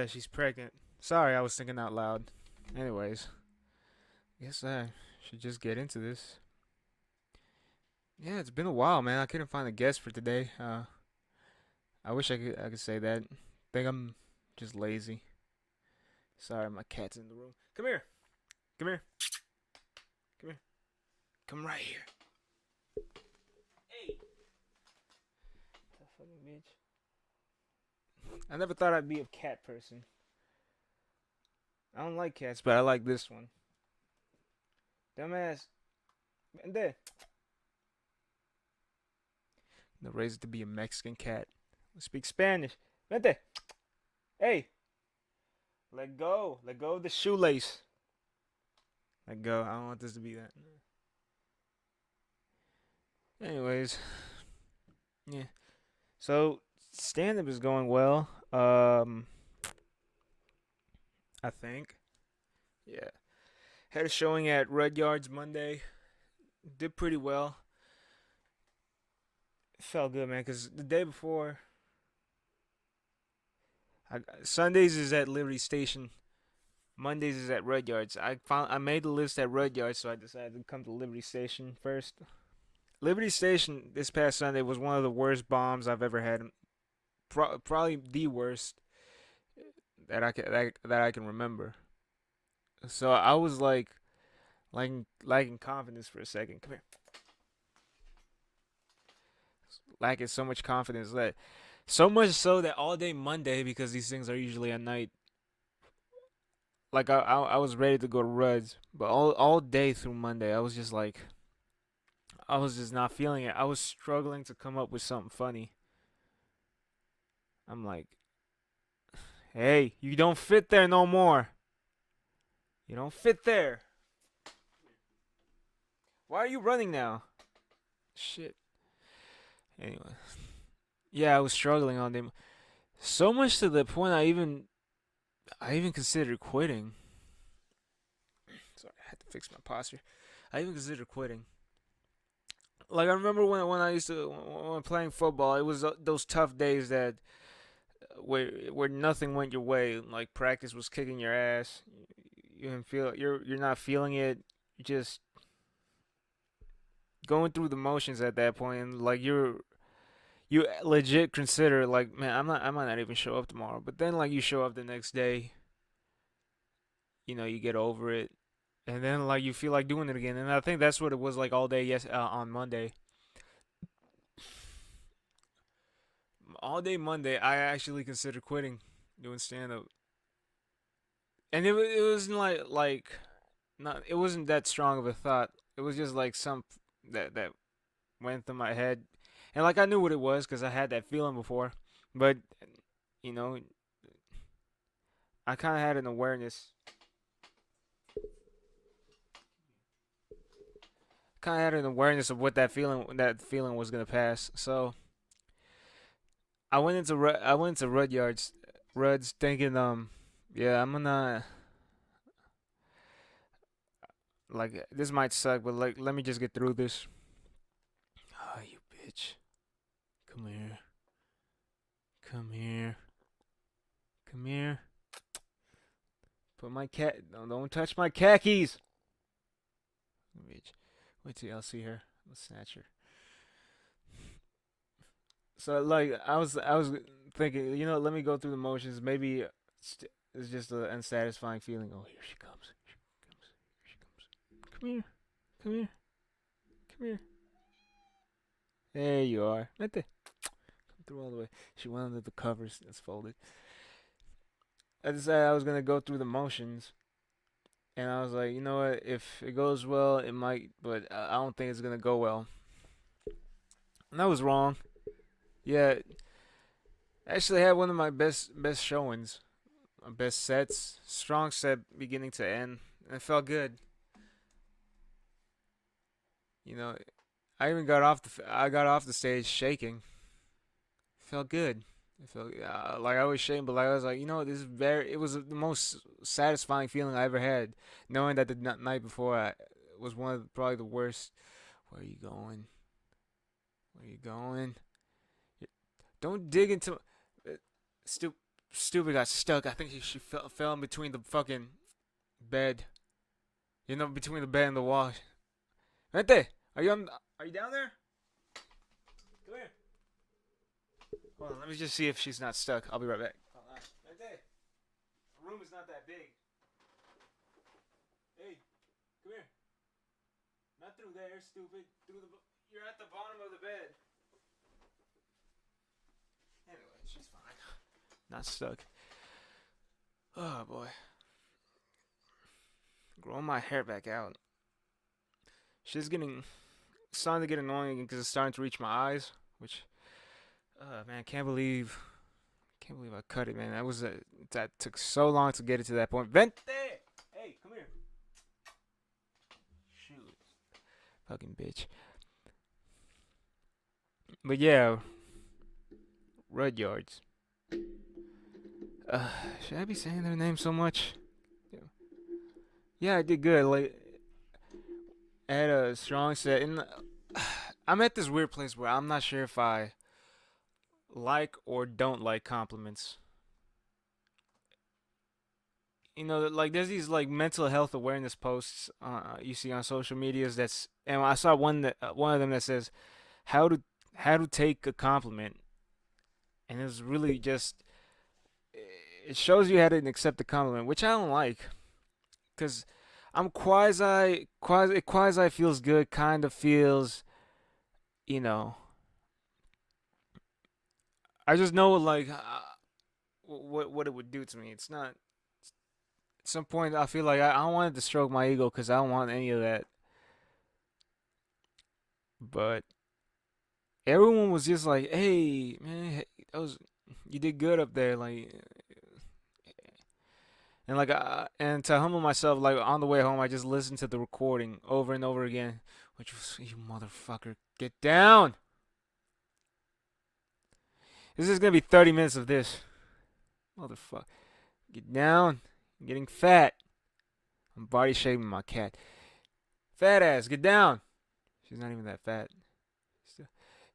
She's pregnant. Sorry, I was thinking out loud. Anyways, guess I should just get into this. Yeah, it's been a while, man. I couldn't find a guest for today. I wish I could say that. Think I'm just lazy. Sorry, my cat's in the room. Come here. Come here. Come here. Come right here. Hey. That fucking bitch. I never thought I'd be a cat person. I don't like cats, but I like this one. Dumbass. And there. They raised it to be a Mexican cat. Speak Spanish. Vente. Hey. Let go. Let go of the shoelace. Let go. I don't want this to be that. Anyways. Yeah. So stand up is going well. I think. Yeah. Had a showing at Red Yards Monday. Did pretty well. It felt good, man, because the day before, Sundays is at Liberty Station. Mondays is at Red Yards. I made the list at Red Yards, so I decided to come to Liberty Station first. Liberty Station this past Sunday was one of the worst bombs I've ever had. Probably the worst that I can remember. So I was like lacking confidence for a second. Come here. Lacking so much confidence that so much so that all day Monday, because these things are usually at night. Like I was ready to go to Ruds, but all day through Monday, I was just not feeling it. I was struggling to come up with something funny. I'm like, hey, you don't fit there no more. You don't fit there. Why are you running now? Shit. Anyway, yeah, I was struggling on them so much to the point I even considered quitting. Sorry, I had to fix my posture. I even considered quitting. Like I remember when I used to when playing football, it was those tough days that where nothing went your way. Like practice was kicking your ass. You didn't feel you're not feeling it. You're just going through the motions at that point, and like you legit consider like, man, I might not even show up tomorrow. But then like you show up the next day, you get over it, and then like you feel like doing it again. And I think that's what it was like all day. Yes, on Monday, all day Monday, I actually considered quitting doing stand up, and it wasn't like not it wasn't that strong of a thought. It was just like some that went through my head, and like I knew what it was because I had that feeling before, but you know I kind of had an awareness. Kind of had an awareness of what that feeling was gonna pass. So I went into Ruds thinking yeah, I'm gonna like this might suck, but like let me just get through this. Oh, you bitch. Come here. Come here. Come here. Put my cat. Don't touch my khakis. Bitch. Wait till y'all see her. I'll snatch her. So like I was thinking, let me go through the motions. Maybe it's just an unsatisfying feeling. Oh, here she comes. Here she comes. Here she comes. Come here. Come here. Come here. There you are. Right there. Come through all the way. She went under the covers. That's folded. I decided I was gonna go through the motions, and I was like, you know what? If it goes well, it might, but I don't think it's gonna go well. And I was wrong. Yeah, I actually had one of my best showings, my best sets, strong set beginning to end, and it felt good. You know, I got off the stage shaking. Felt good. It felt like I was ashamed, but like I was like, this is very. It was the most satisfying feeling I ever had, knowing that the night before I was one of probably the worst. Where are you going? Where are you going? Don't dig into. Uh, stupid got stuck. I think she fell in between the fucking bed. Between the bed and the wall. Vente, Are you down there? Come here. Hold on, let me just see if she's not stuck. I'll be right back. Vente. The room is not that big. Hey, come here. Not through there, stupid. You're at the bottom of the bed. Anyway, she's fine. Not stuck. Oh boy. Growing my hair back out. She's starting to get annoying because it's starting to reach my eyes, which, man, can't believe I cut it, man. That took so long to get it to that point. Vente! Hey, come here. Shoot. Fucking bitch. But yeah, Rudyards. Should I be saying their name so much? Yeah, I did good. Like, I had a strong set, and I'm at this weird place where I'm not sure if I like or don't like compliments. Like there's these like mental health awareness posts you see on social medias. And I saw one of them that says how to take a compliment, and it's really just it shows you how to accept a compliment, which I don't like, because I'm quasi feels good, kind of feels, you know. I just know like what it would do to me. It's not. At some point, I feel like I don't want it to stroke my ego because I don't want any of that. But everyone was just like, "Hey, man, that was you did good up there." Like, and to humble myself, like on the way home, I just listened to the recording over and over again, which was, "You motherfucker, get down." This is gonna be 30 minutes of this, motherfucker. Get down. I'm getting fat. I'm body shaming my cat. Fat ass, get down. She's not even that fat.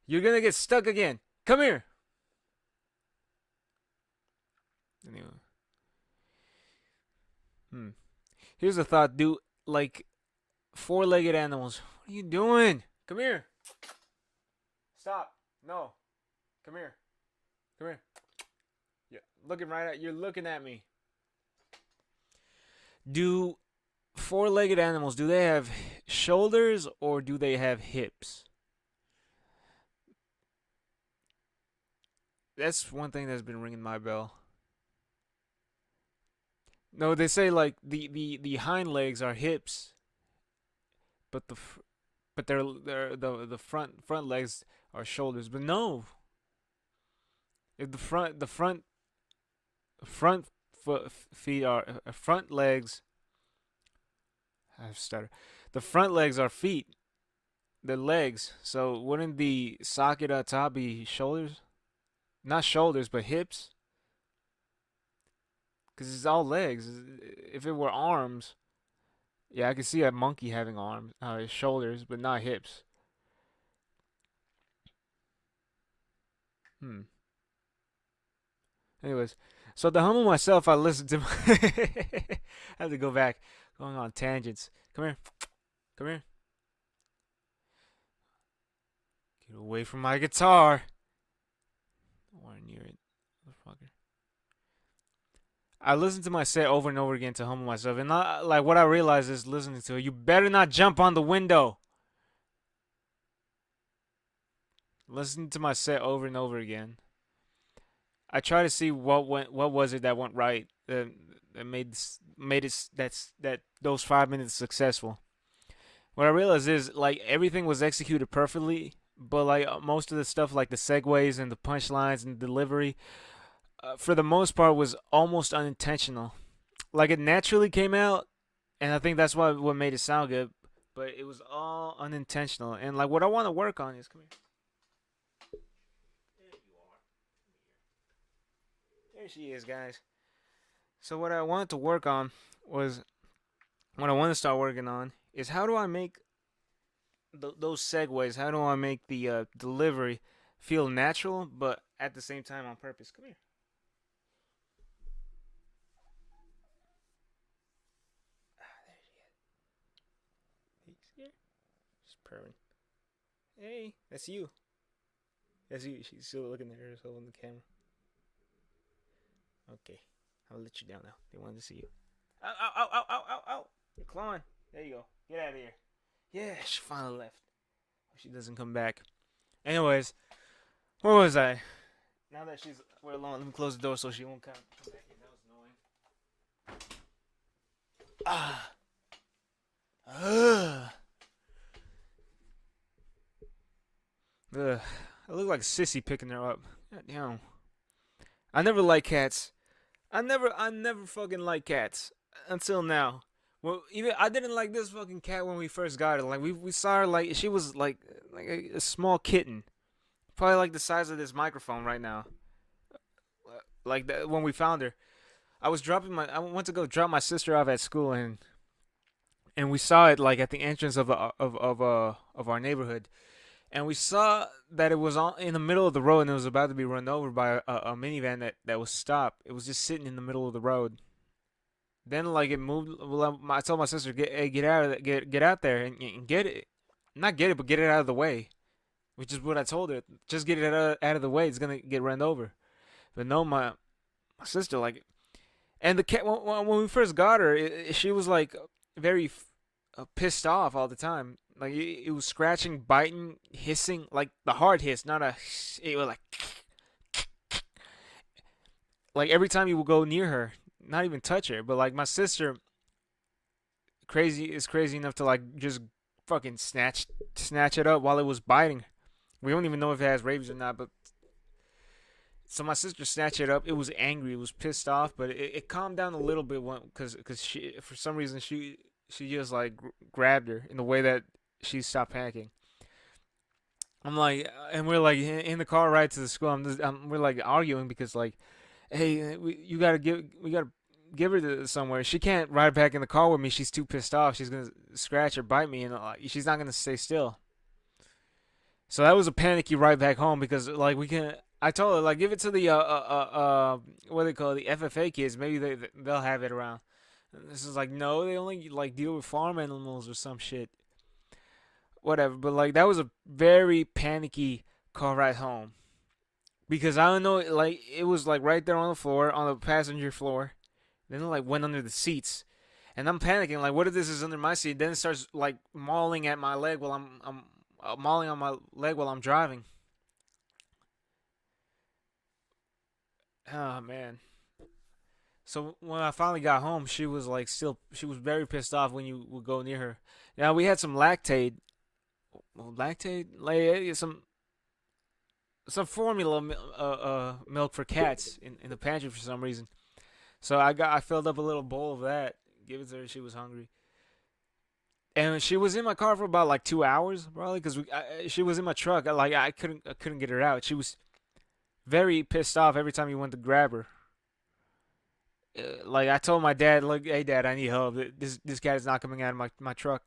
You're gonna get stuck again. Come here. Anyway, hmm. Here's a thought, dude. Like four-legged animals. What are you doing? Come here. Stop. No. Come here. Come here. Yeah. You're looking at me. Do four-legged animals, do they have shoulders or do they have hips? That's one thing that's been ringing my bell. No, they say like the hind legs are hips, but the front legs are shoulders. But no, if the front feet are front legs. I stutter. The front legs are feet. The legs. So wouldn't the socket at top be shoulders? Not shoulders, but hips. Because it's all legs. If it were arms, yeah, I could see a monkey having arms, shoulders, but not hips. Hmm. Anyways, so to humble myself, I listened to. I have to go back, going on tangents. Come here, come here. Get away from my guitar. Don't want near it, motherfucker. I listened to my set over and over again to humble myself, and like what I realized is listening to it. You better not jump on the window. Listening to my set over and over again. I try to see what was it that went right that made it that those 5 minutes successful. What I realized is like everything was executed perfectly, but like most of the stuff like the segues and the punchlines and delivery, for the most part, was almost unintentional. Like it naturally came out, and I think that's what made it sound good. But it was all unintentional, and like what I want to work on is come here. There you are. There she is, guys. So what I wanted to work on was what I want to start working on is how do I make those segues? How do I make the delivery feel natural, but at the same time on purpose? Come here. There she is. He's here. She's purring. Hey, that's you. That's you. She's still looking at herself on the camera. Okay, I'll let you down now. They wanted to see you. Ow, ow, ow, ow, ow, ow, ow. You're clawing. There you go. Get out of here. Yeah, she finally left. She doesn't come back. Anyways, where was I? Now that we're alone, let me close the door so she won't come back in. That was annoying. Ah. Ugh. Ugh. I look like a sissy picking her up. God damn. I never liked cats. I never fucking liked cats until now. Well, even I didn't like this fucking cat when we first got her. Like we saw her like she was like a small kitten, probably like the size of this microphone right now. Like that when we found her. I went to go drop my sister off at school and we saw it like at the entrance of our neighborhood. And we saw that it was in the middle of the road and it was about to be run over by a minivan that was stopped. It was just sitting in the middle of the road. Then like it moved. Well, I told my sister, get out of get out there and get it, not get it, but get it out of the way, which is what I told her. Just get it out of the way. It's gonna get run over. But no, my sister like, and the cat when we first got her, she was like very pissed off all the time. Like it was scratching, biting, hissing, like the hard hiss, not a. It was like every time you would go near her, not even touch her, but like my sister, crazy enough to like just fucking snatch it up while it was biting. We don't even know if it has rabies or not, but so my sister snatched it up. It was angry, it was pissed off, but it calmed down a little bit because she for some reason she just like grabbed her in the way that she stopped panicking. I'm like, and we're like in the car ride to the school. We're like arguing because like, hey, we gotta give her to somewhere. She can't ride back in the car with me. She's too pissed off. She's gonna scratch or bite me, and she's not gonna stay still. So that was a panicky ride back home because like we can. I told her like give it to the what do they call it, the FFA kids. Maybe they'll have it around. And this is like no, they only like deal with farm animals or some shit. Whatever. But like that was a very panicky car ride home because I don't know, like it was like right there on the floor, on the passenger floor. Then it like went under the seats, and I'm panicking. Like, what if this is under my seat? Then it starts like mauling at my leg while I'm mauling on my leg while I'm driving. Oh man. So when I finally got home, she was very pissed off when you would go near her. Now we had some lactate, like some formula milk for cats in the pantry for some reason. So I filled up a little bowl of that, gave it to her. She was hungry, and she was in my car for about like 2 hours, probably, because she was in my truck. I couldn't get her out. She was very pissed off every time you went to grab her. Like I told my dad, look, hey dad, I need help. This cat is not coming out of my truck.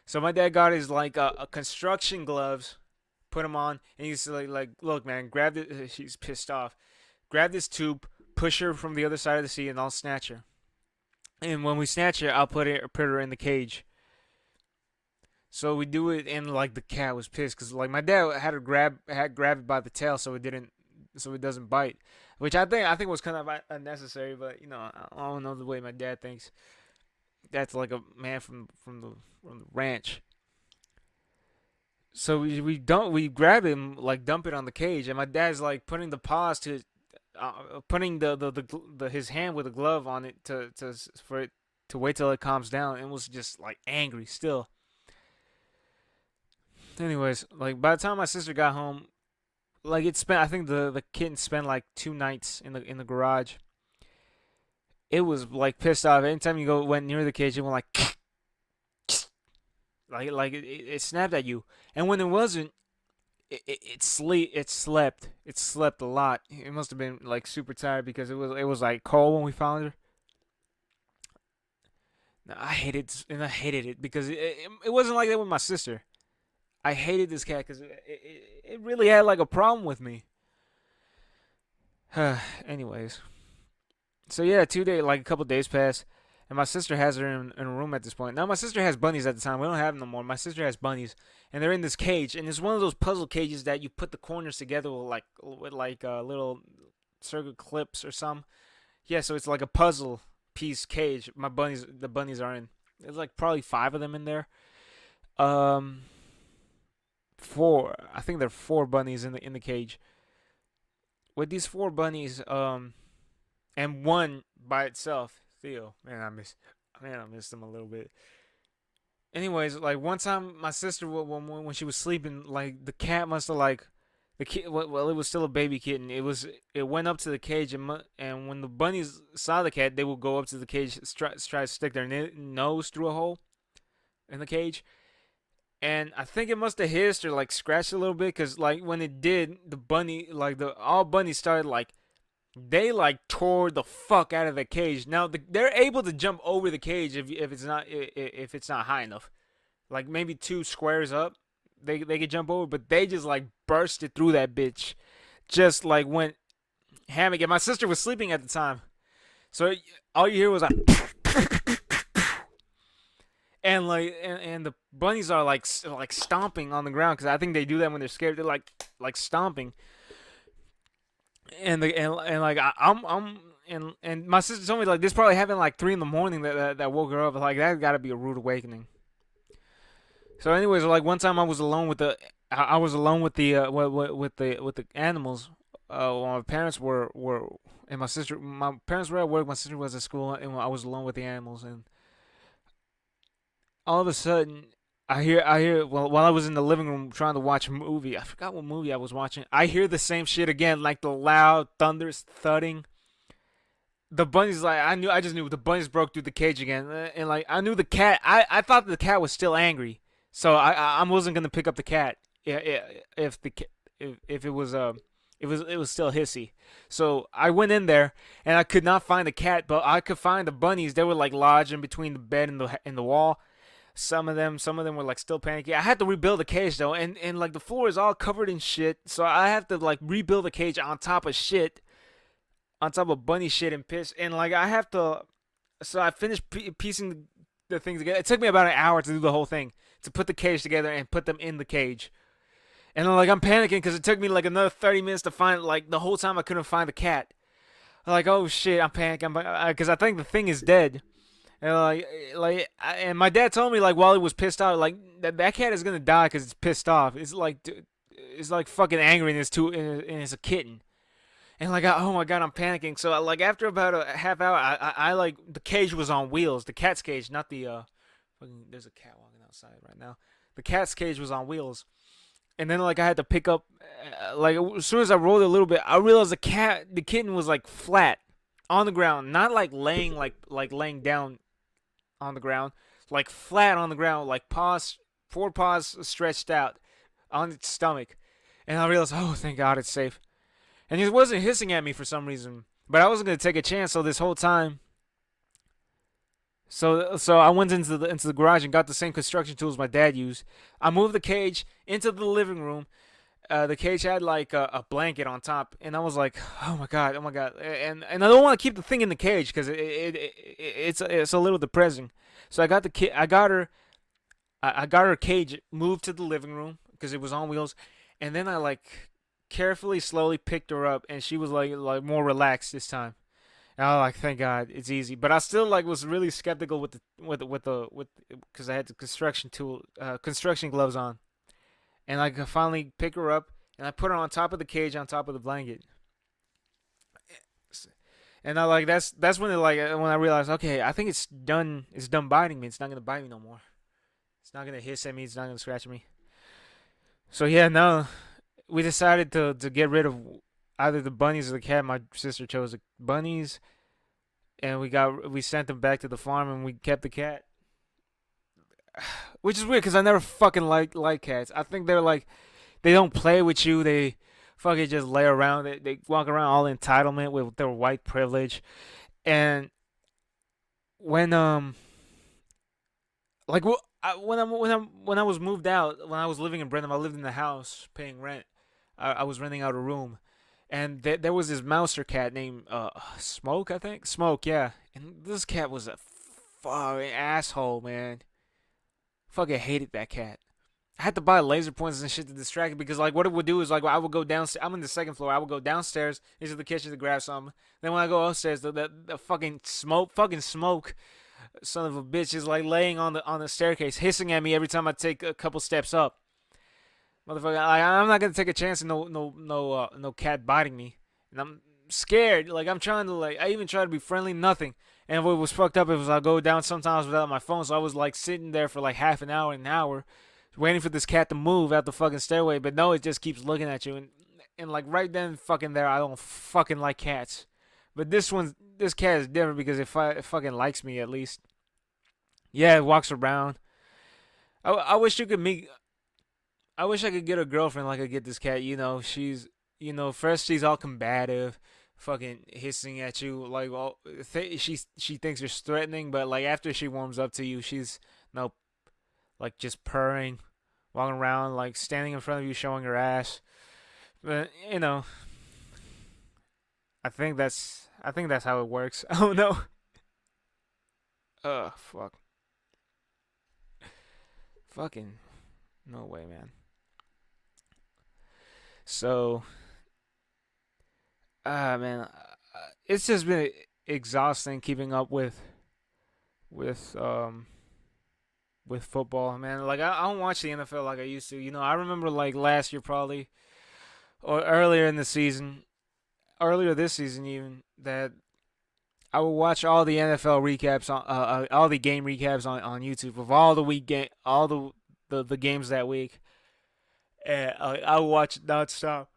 So my dad got his like a construction gloves, put them on, and he's like look man, grab it. She's pissed off. Grab this tube, push her from the other side of the seat, and I'll snatch her. And when we snatch her, I'll put her in the cage. So we do it, and like the cat was pissed because like my dad had grab it by the tail so it doesn't bite, which I think was kind of unnecessary. But I don't know the way my dad thinks. That's like a man from the ranch. So we grab him, like dump it on the cage, and my dad's like putting the paws to putting his hand with a glove on it for it to wait till it calms down, and was just like angry still. Anyways, like by the time my sister got home, like it spent I think the kitten spent like 2 nights in the garage. It was like pissed off. Anytime you went near the cage, it went like like it snapped at you. And when it wasn't, it slept a lot. It must have been like super tired because it was like cold when we found her. No, I hated it because it wasn't like that with my sister. I hated this cat because it really had like a problem with me. Anyways, so yeah, like a couple days pass, and my sister has her in a room at this point. Now my sister has bunnies at the time. We don't have them no more. My sister has bunnies, and they're in this cage, and it's one of those puzzle cages that you put the corners together with little circle clips or some. Yeah, so it's like a puzzle piece cage. The bunnies are in. There's like probably five of them in there. Um, four. I think there are four bunnies in the cage. With these four bunnies, and one by itself. Theo, man, I missed them a little bit. Anyways, like one time, my sister when she was sleeping, like the cat must have like the kid. Well, it was still a baby kitten. It went up to the cage and when the bunnies saw the cat, they would go up to the cage, try to stick their nose through a hole in the cage. And I think it must have hissed or like scratched a little bit, cause like when it did, the bunny like the all bunnies started like they like tore the fuck out of the cage. Now they're able to jump over the cage if it's not high enough. Like maybe two squares up, they could jump over, but they just like bursted through that bitch, just like went hammock. And my sister was sleeping at the time, so all you hear was like, and the bunnies are like stomping on the ground because I think they do that when they're scared. They're like stomping, and like and my sister told me like this probably happened like 3 in the morning that woke her up. Like that got to be a rude awakening. So anyways, like one time I was alone with the with the animals. While my parents were and my parents were at work. My sister was at school, and I was alone with the animals. And all of a sudden, I hear while I was in the living room trying to watch a movie. I forgot what movie I was watching. I hear the same shit again, like the loud thunderous thudding. The bunnies like I just knew the bunnies broke through the cage again, and like I knew the cat. I thought the cat was still angry, so I wasn't gonna pick up the cat if if it was it was still hissy. So I went in there and I could not find the cat, but I could find the bunnies. They were like lodged in between the bed and the wall. Some of them were like still panicky. I had to rebuild the cage though, and like the floor is all covered in shit, so I have to like rebuild the cage on top of shit, on top of bunny shit and piss, and like I have to. So I finished piecing the things together. It took me about an hour to do the whole thing, to put the cage together and put them in the cage. And I'm like I'm panicking because it took me like another 30 minutes to find like the whole time I couldn't find the cat. I'm like oh shit, I'm panicking because I think the thing is dead. And and my dad told me like while he was pissed off, like that cat is gonna die because it's pissed off. It's like it's like fucking angry and it's a kitten. And like oh my god, I'm panicking. So like after about a half hour, I like the cage was on wheels, the cat's cage, not the fucking. There's a cat walking outside right now. The cat's cage was on wheels, and then like I had to pick up, like as soon as I rolled it a little bit, I realized the kitten was like flat on the ground, not like laying down on the ground, like flat on the ground, like four paws stretched out on its stomach. And I realized, oh, thank God it's safe. And it wasn't hissing at me for some reason, but I wasn't gonna take a chance. So this whole time, so I went into the garage and got the same construction tools my dad used. I moved the cage into the living room. The cage had like a blanket on top, and I was like, oh my god, and I don't want to keep the thing in the cage because it's a little depressing. So I got her cage moved to the living room because it was on wheels, and then I like carefully, slowly picked her up, and she was like more relaxed this time. And I was like, thank God, it's easy. But I still like was really skeptical with because I had the construction gloves on, and I could finally pick her up and I put her on top of the cage on top of the blanket. And I like that's when when I realized okay I think it's done biting me. It's not gonna bite me no more. It's not gonna hiss at me. It's not gonna scratch me. So yeah, no, we decided to get rid of either the bunnies or the cat. My sister chose the bunnies, and we sent them back to the farm, and we kept the cat. Which is weird because I never fucking like cats. I think They don't play with you. They fucking just lay around. They walk around all entitlement with their white privilege. And when like when I was moved out, when I was living in Brenham, I lived in the house paying rent. I was renting out a room, and there was this mouser cat named Smoke, I think. Smoke, yeah. And this cat was a fucking asshole, man. Fucking hated that cat. I had to buy laser pointers and shit to distract it because like what it would do is like I would go downstairs. I'm in the second floor. I would go downstairs into the kitchen to grab something. Then when I go upstairs, the fucking smoke, son of a bitch, is like laying on the staircase, hissing at me every time I take a couple steps up. Motherfucker, I'm not gonna take a chance of no cat biting me, and I'm scared. Like I'm trying to like I even try to be friendly, nothing. And what was fucked up is I go down sometimes without my phone, so I was like sitting there for like half an hour, waiting for this cat to move out the fucking stairway. But no, it just keeps looking at you, and like right then, fucking there, I don't fucking like cats. But this cat is different because it fucking likes me at least. Yeah, it walks around. I wish you could meet. I wish I could get a girlfriend like I get this cat. First she's all combative, fucking hissing at you, like, well, she thinks you're threatening, but like after she warms up to you, she's no, like just purring, walking around, like standing in front of you, showing her ass. But I think that's how it works. Oh no. Fuck. Fucking no way, man. So, man, it's just been exhausting keeping up with um with football, man. Like I don't watch the NFL like I used to. I remember like last year probably or earlier this season even that I would watch all the NFL recaps all the game recaps on YouTube of all the week game, all the games that week, and I would watch it nonstop,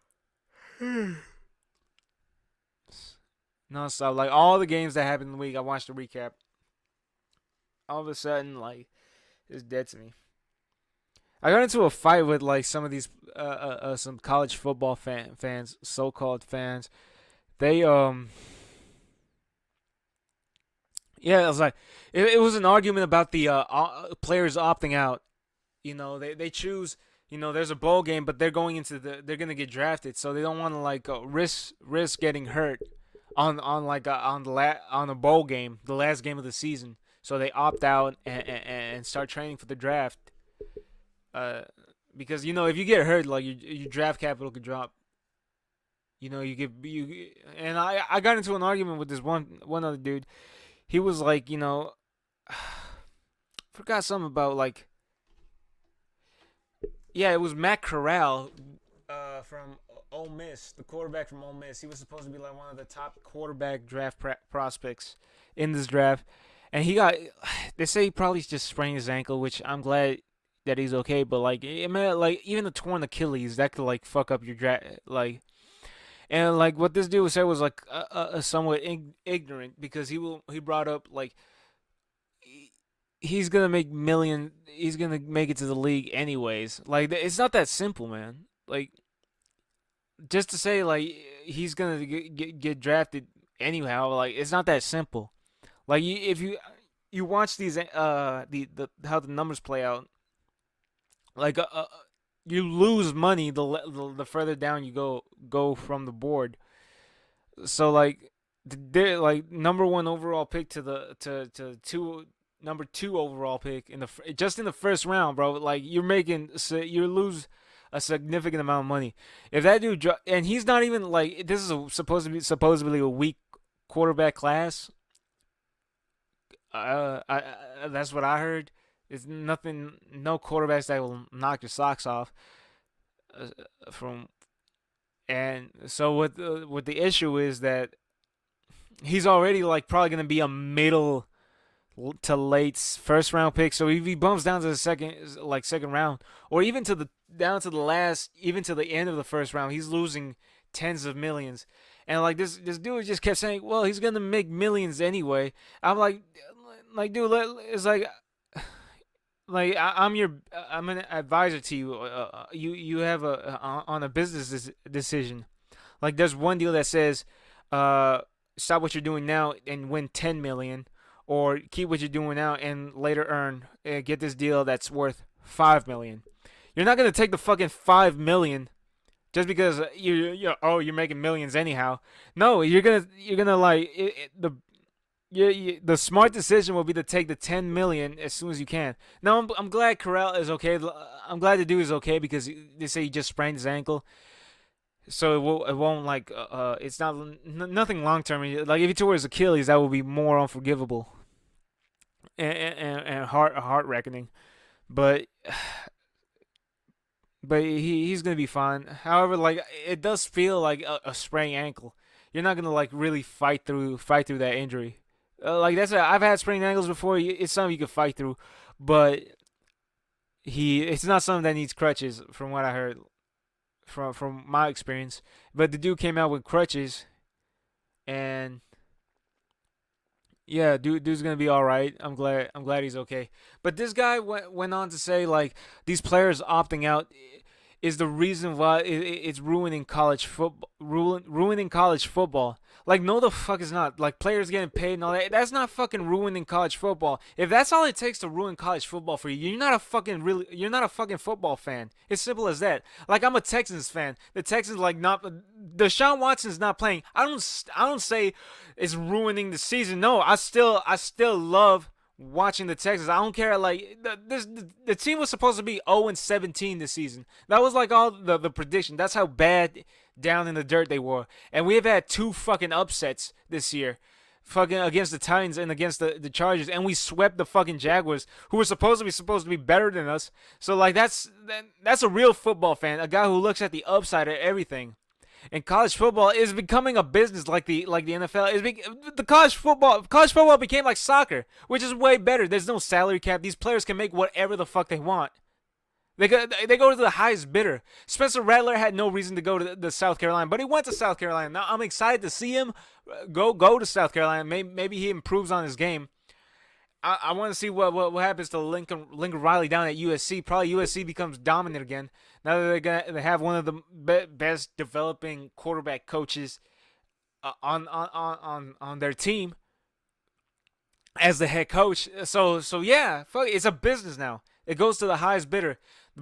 nonstop. Like all the games that happened in the week, I watched the recap. All of a sudden, like it's dead to me. I got into a fight with like some of these some college football fans, so-called fans. They yeah, it was like it was an argument about the players opting out. They choose. There's a bowl game, but they're gonna get drafted, so they don't want to like risk getting hurt on like on the bowl game, the last game of the season. So they opt out and start training for the draft. Uh, because if you get hurt, like your draft capital could drop. You get you and I got into an argument with this one other dude. He was like, forgot something about like, yeah, it was Matt Corral, from Ole Miss, the quarterback from Ole Miss. He was supposed to be like one of the top quarterback draft prospects in this draft, and he got. They say he probably just sprained his ankle, which I'm glad that he's okay. But like, like even a torn Achilles that could like fuck up your draft, like. And like what this dude said was like somewhat ignorant because he brought up like he's gonna make million. He's gonna make it to the league anyways. Like it's not that simple, man. Like just to say like he's gonna get drafted anyhow. Like it's not that simple. Like if you watch these the how the numbers play out, like you lose money the further down you go from the board. So like they're like number one overall pick to the to two number two overall pick in just in the first round, bro. Like you lose a significant amount of money if that dude and he's not even like this is supposedly a weak quarterback class. That's what I heard. It's nothing, no quarterbacks that will knock your socks off. Uh, from and so what the issue is that he's already like probably gonna be a middle to late first round pick. So if he bumps down to the second round, or even to the down to the last, even to the end of the first round, he's losing tens of millions. And like this dude just kept saying, well, he's gonna make millions anyway. I'm like dude, it's like I'm an advisor to you. You have on a business decision. Like there's one deal that says, uh, stop what you're doing now and win 10 million, or keep what you're doing now and later earn get this deal that's worth 5 million. You're not gonna take the fucking 5 million just because you're making millions anyhow. No, you're gonna like the smart decision will be to take the 10 million as soon as you can. Now I'm glad Corral is okay. I'm glad the dude is okay because they say he just sprained his ankle, so it won't like it's not nothing long term. Like if he tore his Achilles, that would be more unforgivable and heart reckoning. But he's gonna be fine. However, like it does feel like a sprained ankle. You're not gonna like really fight through that injury. Like I've had sprained ankles before. It's something you can fight through, but it's not something that needs crutches, from what I heard from my experience. But the dude came out with crutches, and yeah, dude's gonna be all right. I'm glad he's okay. But this guy went on to say like these players opting out is the reason why it's ruining college football, ruining college football. Like, no, the fuck is not. Like, players getting paid and all that. That's not fucking ruining college football. If that's all it takes to ruin college football for you, you're not a fucking football fan. It's simple as that. Like, I'm a Texans fan. The Texans like not Deshaun Watson's not playing. I don't say it's ruining the season. No, I still love watching the Texans. I don't care. Like the team was supposed to be 0-17 this season. That was like all the prediction. That's how bad down in the dirt they were. And we have had two fucking upsets this year. Fucking against the Titans and against the Chargers, and we swept the fucking Jaguars, who were supposed to be better than us. So like that's a real football fan, a guy who looks at the upside of everything. And college football is becoming a business like the NFL. The college football became like soccer, which is way better. There's no salary cap. These players can make whatever the fuck they want. They go to the highest bidder. Spencer Rattler had no reason to go to the South Carolina, but he went to South Carolina. Now I'm excited to see him go to South Carolina. Maybe he improves on his game. I want to see what happens to Lincoln Riley down at USC. Probably USC becomes dominant again. Now that they have one of the best developing quarterback coaches on their team as the head coach. So yeah, fuck, it's a business now. It goes to the highest bidder.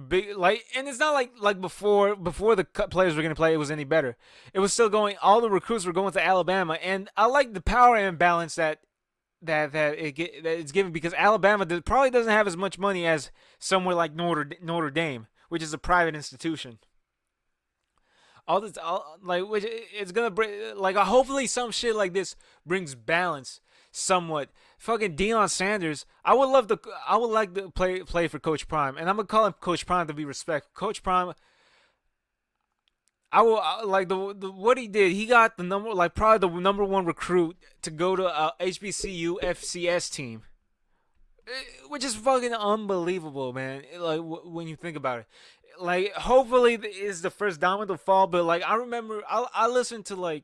Big like, and it's not like before the players were gonna play. It was any better. It was still going. All the recruits were going to Alabama, and I like the power imbalance that it's given because Alabama probably doesn't have as much money as somewhere like Notre Dame, which is a private institution. Like which it's gonna bring like hopefully some shit like this brings balance somewhat. Fucking Deion Sanders, I would like to play for Coach Prime, and I'm gonna call him Coach Prime to be respected. Coach Prime, I will like the what he did. He got the number like probably the number one recruit to go to HBCU FCS team, which is fucking unbelievable, man. Like when you think about it, like hopefully is the first domino to fall. But like I remember, I listened to like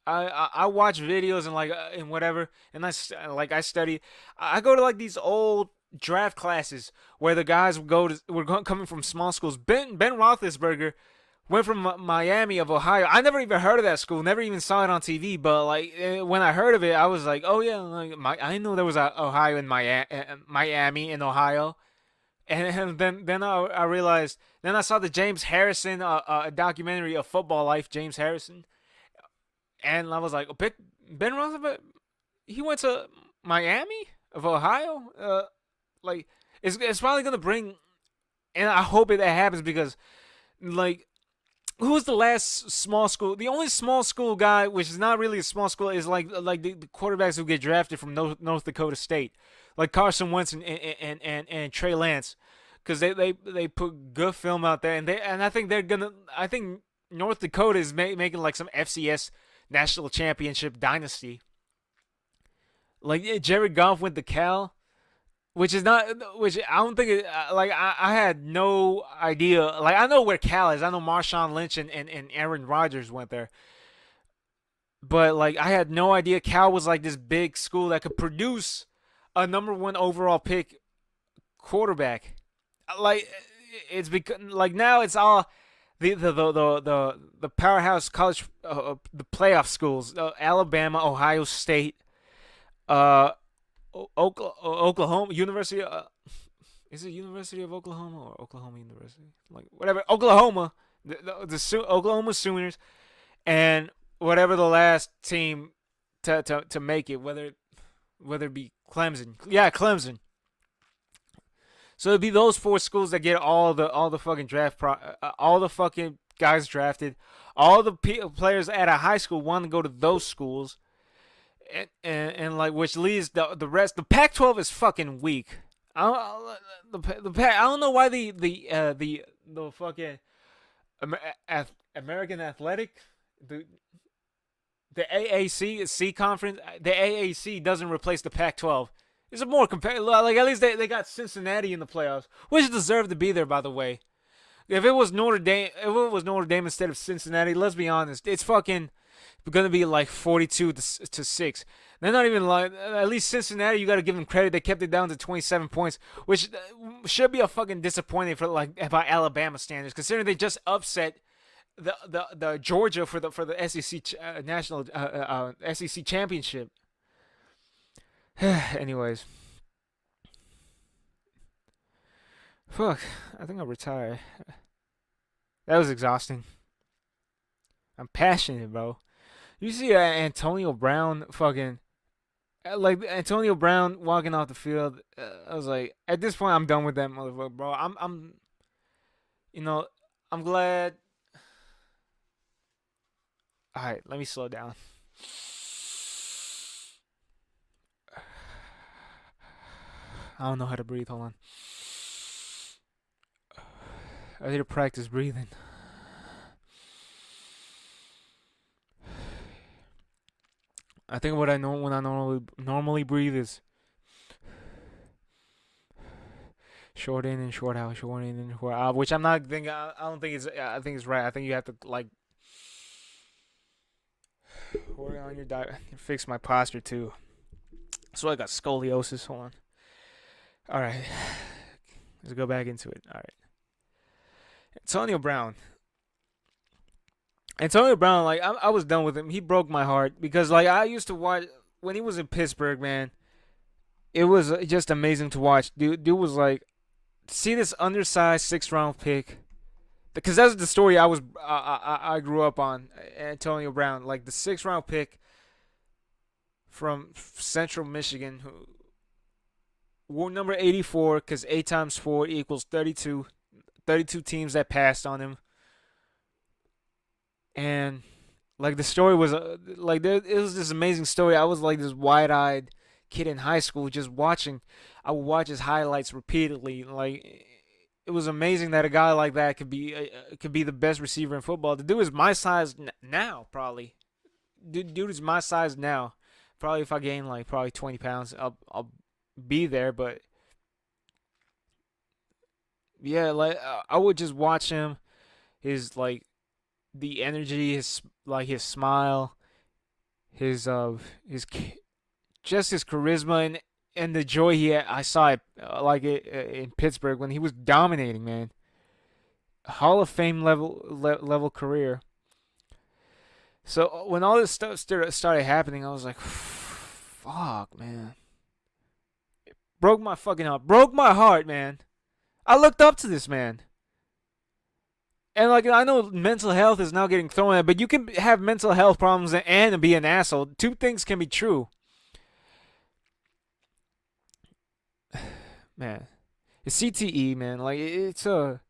I watch videos and like and whatever, and I study. I go to like these old draft classes where the guys were coming from small schools. Ben Roethlisberger went from Miami of Ohio. I never even heard of that school. Never even saw it on TV. But like when I heard of it, I was like, oh yeah, like I didn't know there was a Ohio in Miami in Ohio. And then I realized. Then I saw the James Harrison a documentary of football life. James Harrison, and I was like, Ben Roethlisberger, he went to Miami of Ohio. Like it's probably gonna bring, and I hope that happens because like who was the last small school? The only small school guy, which is not really a small school, is like the quarterbacks who get drafted from North Dakota State, like Carson Wentz and Trey Lance, because they put good film out there, and I think I think North Dakota is making like some FCS national championship dynasty. Like Jared Goff went to Cal, which I don't think like I had no idea. Like I know where Cal is. I know Marshawn Lynch and Aaron Rodgers went there, but like I had no idea Cal was like this big school that could produce a number one overall pick quarterback. Like it's because like now it's all the powerhouse college the playoff schools Alabama, Ohio State, uh, Oklahoma University. Is it University of Oklahoma or Oklahoma University? Like whatever, Oklahoma, the Oklahoma Sooners, and whatever the last team to make it, whether it be Clemson, yeah, Clemson. So it'd be those four schools that get all the fucking all the fucking guys drafted, all the players at a high school want to go to those schools, and like which leads the rest. The Pac-12 is fucking weak. I don't know why the fucking American Athletic the AAC conference, the AAC doesn't replace the Pac-12. It's a more competitive. Like at least they got Cincinnati in the playoffs, which deserved to be there, by the way. If it was Notre Dame, instead of Cincinnati, let's be honest, it's fucking gonna be like 42 to 6. They're not even like, at least Cincinnati, you gotta give them credit. They kept it down to 27 points, which should be a fucking disappointing for like by Alabama standards, considering they just upset the Georgia for the SEC national SEC championship. Anyways, fuck, I think I'll retire. That was exhausting. I'm passionate, bro. You see Antonio Brown fucking like Antonio Brown walking off the field. I was like, at this point, I'm done with that motherfucker, bro. You know, I'm glad. All right, let me slow down. I don't know how to breathe. Hold on. I need to practice breathing. I think what I know when I normally breathe is short in and short out, short in and short out. Which I'm not thinking. I don't think it's. I think it's right. I think you have to like work on your diet, fix my posture too. So I got scoliosis. Hold on. All right, let's go back into it. All right, Antonio Brown. Antonio Brown, like I was done with him. He broke my heart because like I used to watch when he was in Pittsburgh, man. It was just amazing to watch. Dude was like, see this undersized 6th round pick, because that's the story I grew up on. Antonio Brown, like the 6th round pick from Central Michigan, who wore number 84 because 8 times 4 equals 32. 32 teams that passed on him. And like the story was it was this amazing story. I was like this wide-eyed kid in high school just watching. I would watch his highlights repeatedly. Like it was amazing that a guy like that could be the best receiver in football. The dude is my size now, probably. Dude is my size now. Probably if I gain like probably 20 pounds, I'll be there. But yeah, like I would just watch him. His like the energy, his smile, his just his charisma and the joy he had. I saw it like it in Pittsburgh when he was dominating, man. Hall of Fame level career. So when all this stuff started happening, I was like, fuck, man. Broke my fucking heart. Broke my heart, man. I looked up to this man. And like I know mental health is now getting thrown at, but you can have mental health problems and be an asshole. Two things can be true. Man, it's CTE, man. Like it's a.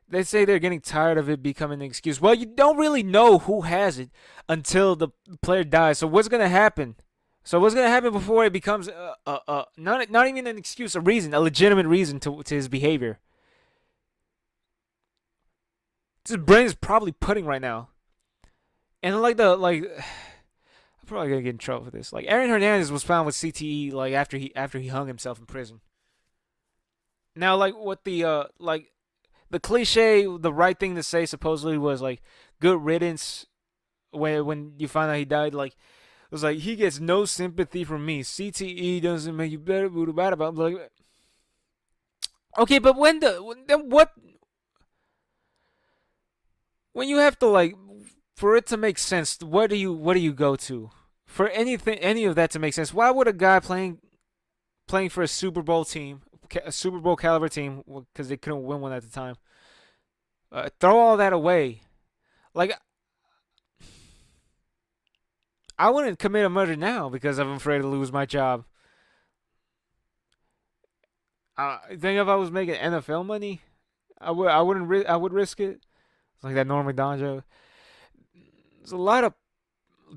They say they're getting tired of it becoming an excuse. Well, you don't really know who has it until the player dies. So what's gonna happen? So what's gonna happen before it becomes not even an excuse, a reason, a legitimate reason to his behavior? His brain is probably pudding right now. And like I'm probably gonna get in trouble for this. Like Aaron Hernandez was found with CTE like after he hung himself in prison. Now like what the cliche, the right thing to say supposedly was like good riddance when you find out he died. Like it was like he gets no sympathy from me. CTE doesn't make you better. Blah, blah, blah. Like Okay, but then what when you have to like for it to make sense, what do you go to? For any of that to make sense, why would a guy playing for a Super Bowl team, a Super Bowl caliber team, because they couldn't win one at the time, throw all that away? Like I wouldn't commit a murder now because I'm afraid to lose my job. I think if I was making NFL money, I wouldn't I would risk it. It's like that Norm Macdonald joke. There's a lot of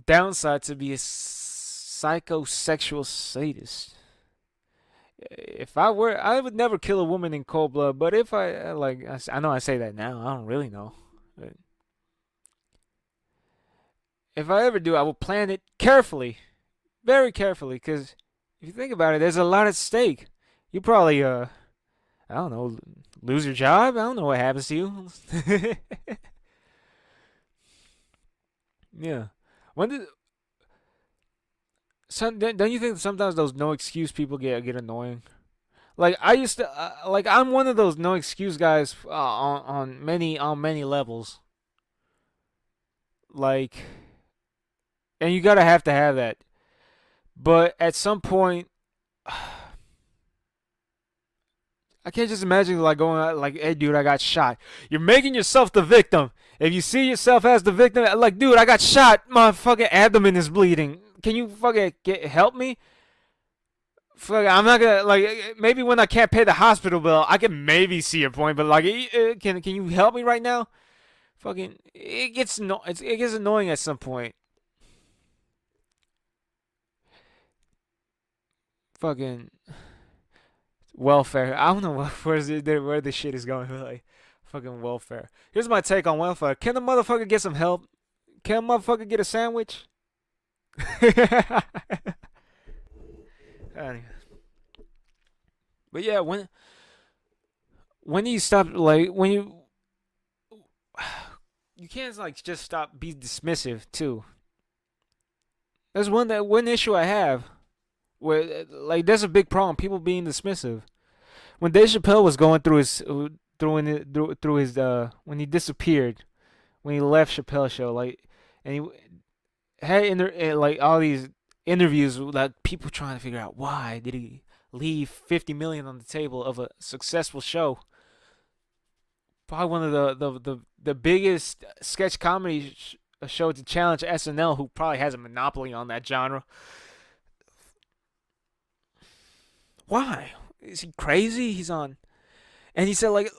downside to be a psychosexual sadist. If I were, I would never kill a woman in cold blood. But if I know I say that now. I don't really know. But if I ever do, I will plan it carefully, very carefully. Because if you think about it, there's a lot at stake. You probably, I don't know, lose your job. I don't know what happens to you. Yeah. When did don't you think sometimes those no excuse people get annoying? Like I used to, like I'm one of those no excuse guys on many levels. Like, and you gotta have to have that. But at some point, I can't just imagine like going out like, "Hey, dude, I got shot." You're making yourself the victim. If you see yourself as the victim, like, "Dude, I got shot. My fucking abdomen is bleeding. Can you fucking help me?" Fuck, I'm not gonna like. Maybe when I can't pay the hospital bill, I can maybe see your point. But like, can you help me right now? Fucking, it gets no, it gets annoying at some point. Fucking welfare. I don't know where this shit is going. But like, fucking welfare. Here's my take on welfare. Can the motherfucker get some help? Can a motherfucker get a sandwich? Anyway. But yeah, when you stop like when you can't like just stop be dismissive too. That's one issue I have where like there's a big problem people being dismissive. When Dave Chappelle was going through his through his when he disappeared when he left Chappelle show and he had like all these interviews with like people trying to figure out why did he leave 50 million on the table of a successful show, probably one of the biggest sketch comedy show to challenge SNL, who probably has a monopoly on that genre. Why is he crazy? He's on, and he said like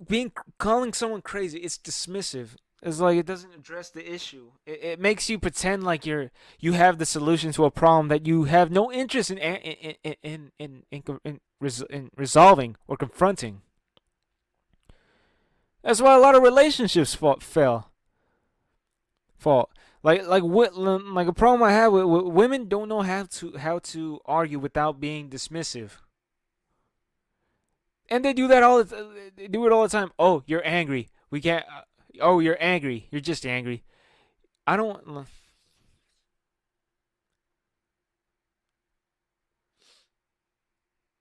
being calling someone crazy, it's dismissive. It's like it doesn't address the issue. It makes you pretend like you have the solution to a problem that you have no interest in resolving or confronting. That's why a lot of relationships fail. Fall. Like a problem I have with women don't know how to argue without being dismissive, and they do that they do it all the time. Oh, you're angry. We can't. Oh, you're angry. You're just angry. I don't.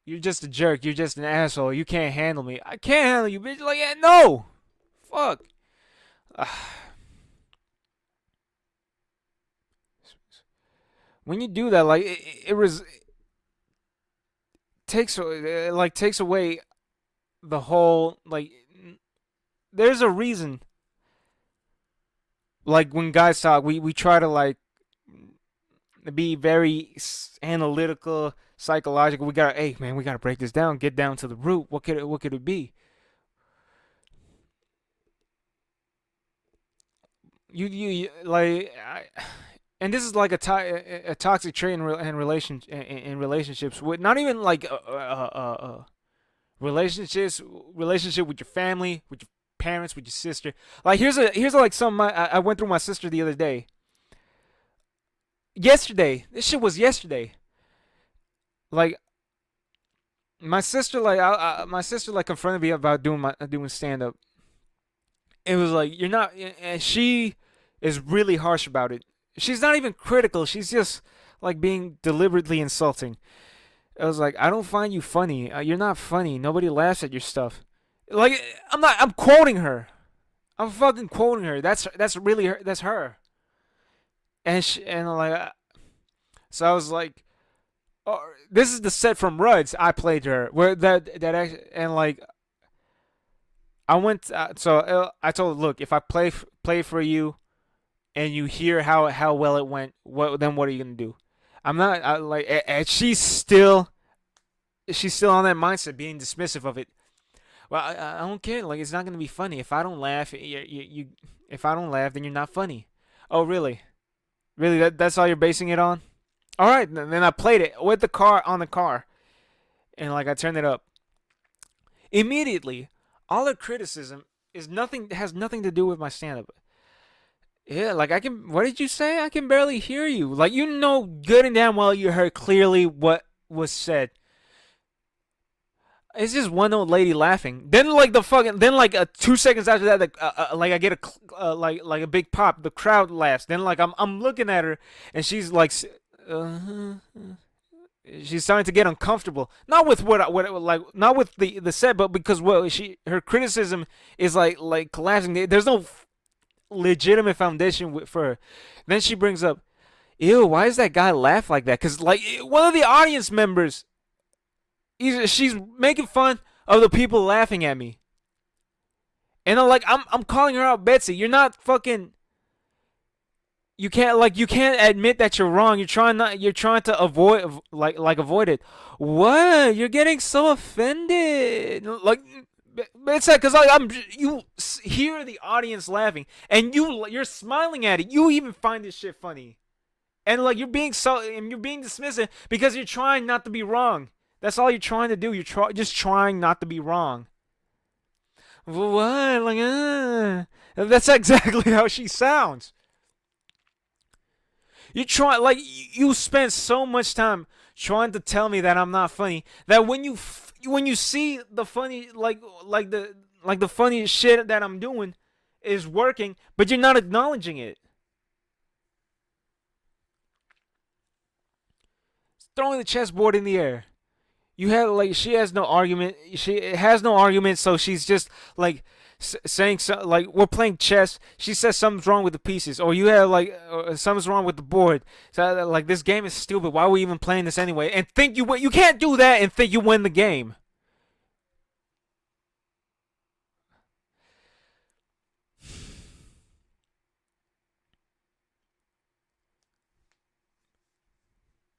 You're just a jerk. You're just an asshole. You can't handle me. I can't handle you, bitch. Like, no. Fuck. When you do that, like it takes away the whole like. There's a reason. Like when guys talk, we try to like be very analytical, psychological. Hey man, we gotta break this down, get down to the root. What could it be? And this is like a toxic trait in relationships with not even like relationship with your family, with your parents, with your sister. Like here's like something I went through my sister the other day. Yesterday, this shit was yesterday. Like my sister like confronted me about doing stand up. It was like you're not, and she is really harsh about it. She's not even critical. She's just like being deliberately insulting. I was like, I don't find you funny. You're not funny. Nobody laughs at your stuff. Like, I'm not. I'm quoting her. I'm fucking quoting her. That's really her. That's her. And like, so I was like, oh, this is the set from Ruds I played her. Where that actually, and like I went. I told her, look, if I play for you and you hear how well it went, what are you gonna do? I'm not like, and she's still on that mindset, being dismissive of it. Well, I don't care. Like, it's not gonna be funny if I don't laugh. If I don't laugh, then you're not funny. Oh, really? Really? That's all you're basing it on? All right. Then I played it with the car on the car, and like I turned it up. Immediately, all her criticism is nothing. Has nothing to do with my stand-up. Yeah, like I can. What did you say? I can barely hear you. Like, you know good and damn well you heard clearly what was said. It's just one old lady laughing. Then like the fucking. Then like 2 seconds after that, like I get a big pop. The crowd laughs. Then like I'm looking at her, and she's like, uh, she's starting to get uncomfortable. Not with what like not with the set, but because what she her criticism is like collapsing. There's no legitimate foundation for her. Then she brings up, "Ew, why does that guy laugh like that?" Because like one of the audience members, she's making fun of the people laughing at me, and I'm calling her out, Betsy. You're not fucking. You can't admit that you're wrong. You're trying to avoid it. What? You're getting so offended. Like, it's like, cuz like you hear the audience laughing and you're smiling at it. You even find this shit funny. And like you're being dismissive because you're trying not to be wrong. That's all you're trying to do. Just trying not to be wrong. What? Like, that's exactly how she sounds. You spend so much time trying to tell me that I'm not funny that when you see the funny the funny shit that I'm doing is working, but you're not acknowledging it. Throwing the chessboard in the air. You have like she has no argument. She has no argument, so she's just like saying like we're playing chess. She says something's wrong with the pieces, or you have like something's wrong with the board. So like this game is stupid. Why are we even playing this anyway? And think you win. You can't do that and think you win the game.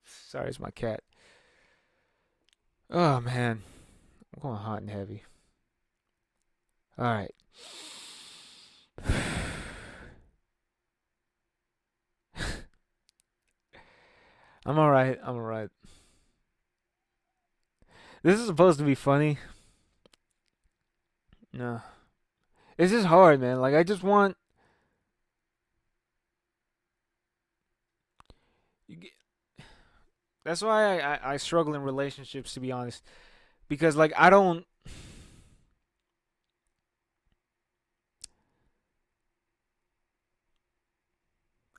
Sorry, it's my cat. Oh man, I'm going hot and heavy. All right. I'm all right. I'm all right. This is supposed to be funny. No, it's just hard, man. Like I just want. That's why I struggle in relationships, to be honest, because like I don't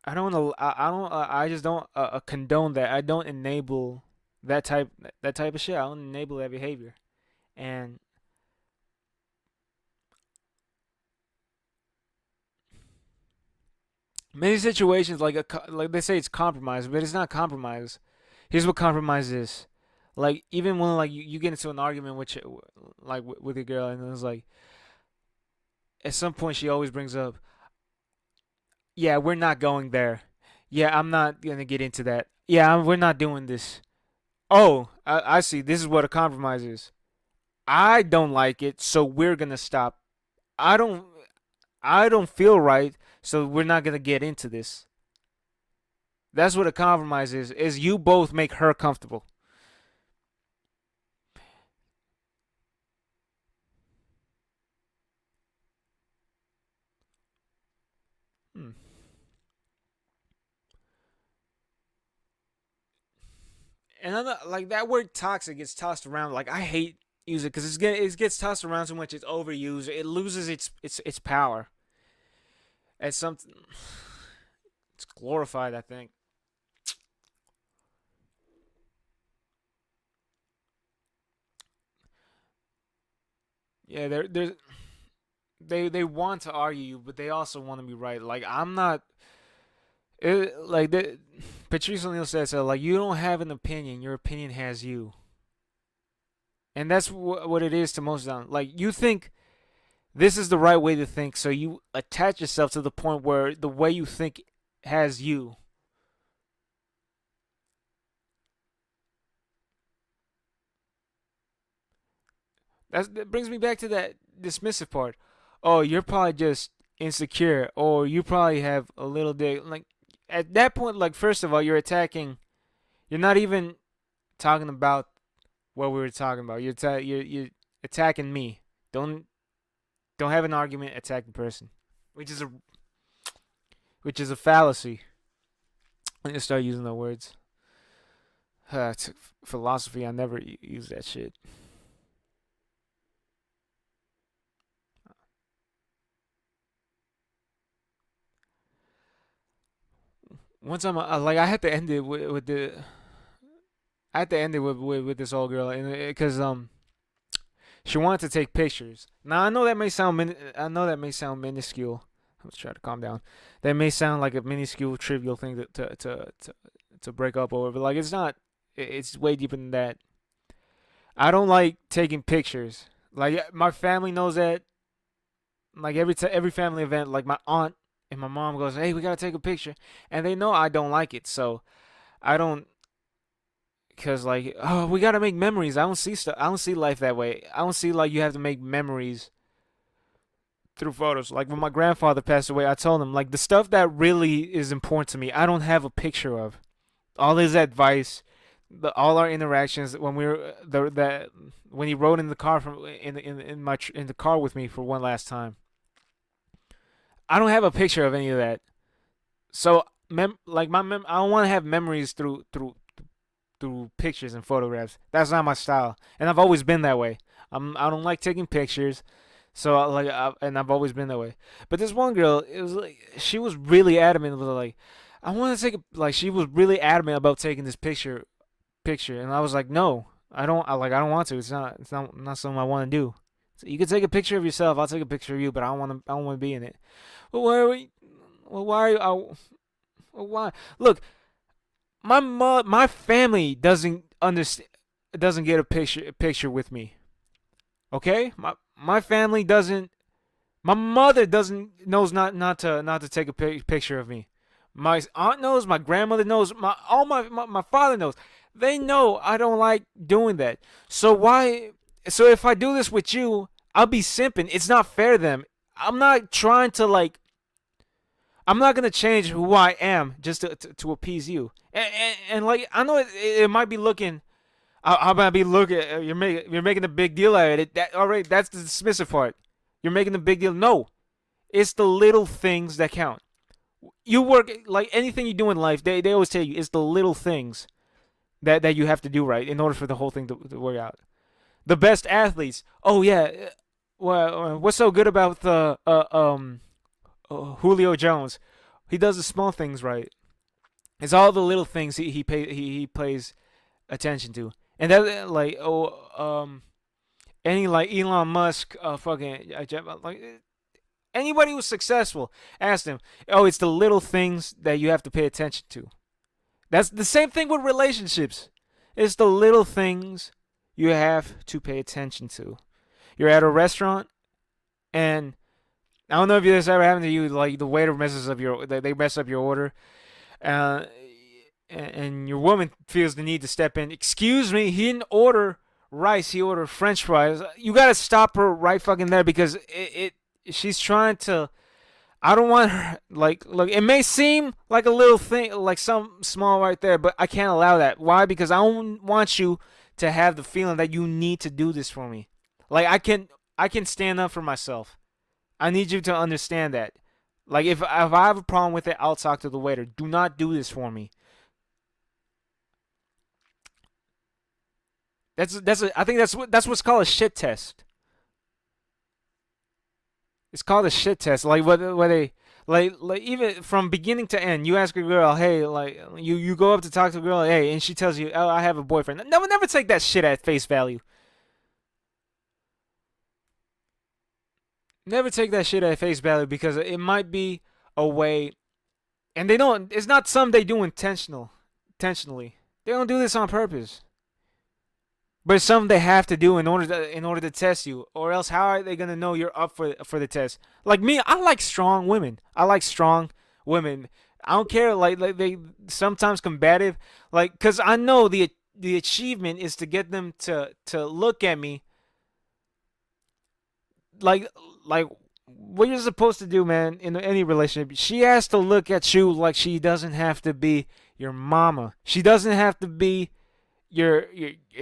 I just don't condone that. I don't enable that type of shit. I don't enable that behavior. And many situations like they say it's compromise, but it's not compromise. Here's what compromise is. Like even when like you get into an argument with your girl, and it's like at some point she always brings up, yeah, we're not going there. Yeah, I'm not gonna get into that. Yeah, we're not doing this. Oh, I see. This is what a compromise is. I don't like it, so we're gonna stop. I don't I don't feel right, so we're not gonna get into this. That's what a compromise is you both make her comfortable. Hmm. And like that word toxic gets tossed around. Like I hate use it because it gets tossed around so much. It's overused. It loses its power. It's something. It's glorified, I think. Yeah, they want to argue you, but they also want to be right. Like I'm not. Like Patrice O'Neal said, so like you don't have an opinion. Your opinion has you, and that's what it is to most of them. Like you think this is the right way to think, so you attach yourself to the point where the way you think has you. That brings me back to that dismissive part. Oh, you're probably just insecure, or you probably have a little bit like at that point. Like first of all, you're attacking. You're not even talking about what we were talking about. You're attacking me. Don't don't have an argument. Attack the person, which is a which is a fallacy. I need to start using the words. It's philosophy. I never use that shit. One time, like I had to end it with the. I had to end it with this old girl, and because she wanted to take pictures. Now I know that may sound I know that may sound minuscule. I'm just trying to calm down. That may sound like a minuscule, trivial thing to break up over, but like it's not. It's way deeper than that. I don't like taking pictures. Like my family knows that. Like every family event, like my aunt and my mom goes, "Hey, we gotta take a picture," and they know I don't like it, so I don't. Cause like, oh, we gotta make memories. I don't see stuff. I don't see life that way. I don't see like you have to make memories through photos. Like when my grandfather passed away, I told him like the stuff that really is important to me, I don't have a picture of. All his advice, all our interactions when we were the that when he rode in the car from in the car with me for one last time. I don't have a picture of any of that. So like I don't want to have memories through pictures and photographs. That's not my style, and I've always been that way. I don't like taking pictures, so and I've always been that way. But this one girl, it was like she was really adamant. It was like I want to take like she was really adamant about taking this picture, and I was like, no, I don't want to. It's not something I want to do. So you can take a picture of yourself. I'll take a picture of you, but I don't want to be in it. But why are we? Well, why? Well, why? Look, my family doesn't understand, doesn't get a picture with me. Okay, my family doesn't. My mother doesn't knows not to take a picture of me. My aunt knows. My grandmother knows. My father knows. They know I don't like doing that. So why? So if I do this with you, I'll be simping. It's not fair to them. I'm not trying to like I'm not gonna change who I am just to appease you. And like I know it might be looking. I might be looking. You're making a big deal out of it. That all right? That's the dismissive part. You're making a big deal. No, it's the little things that count. You work like anything you do in life. They always tell you it's the little things that you have to do right in order for the whole thing to work out. The best athletes. Oh yeah. Well, what's so good about the Julio Jones? He does the small things right. It's all the little things he pays attention to, and that like any like Elon Musk fucking like anybody who's successful, ask them. Oh, it's the little things that you have to pay attention to. That's the same thing with relationships. It's the little things you have to pay attention to. You're at a restaurant and I don't know if this ever happened to you. Like the waiter messes up they mess up your order, uh, and your woman feels the need to step in. Excuse me, he didn't order rice. He ordered French fries. You gotta stop her right fucking there because she's trying to. I don't want her like look. It may seem like a little thing, like some small right there, but I can't allow that. Why? Because I don't want you to have the feeling that you need to do this for me. Like I can stand up for myself. I need you to understand that. Like if I have a problem with it, I'll talk to the waiter. Do not do this for me. I think that's what's called a shit test. It's called a shit test. Like what they like even from beginning to end, you ask a girl, hey, like you go up to talk to a girl, hey, and she tells you, oh, I have a boyfriend. Never take that shit at face value. never take that shit at face value because it might be a way, and they don't. It's not something they do intentionally. They don't do this on purpose. But it's something they have to do in order to test you, or else how are they gonna know you're up for the test? Like me, I like strong women. I like strong women. I don't care like they sometimes combative, like because I know the achievement is to get them to look at me like like what you're supposed to do, man. In any relationship, she has to look at you like she doesn't have to be your mama. She doesn't have to be your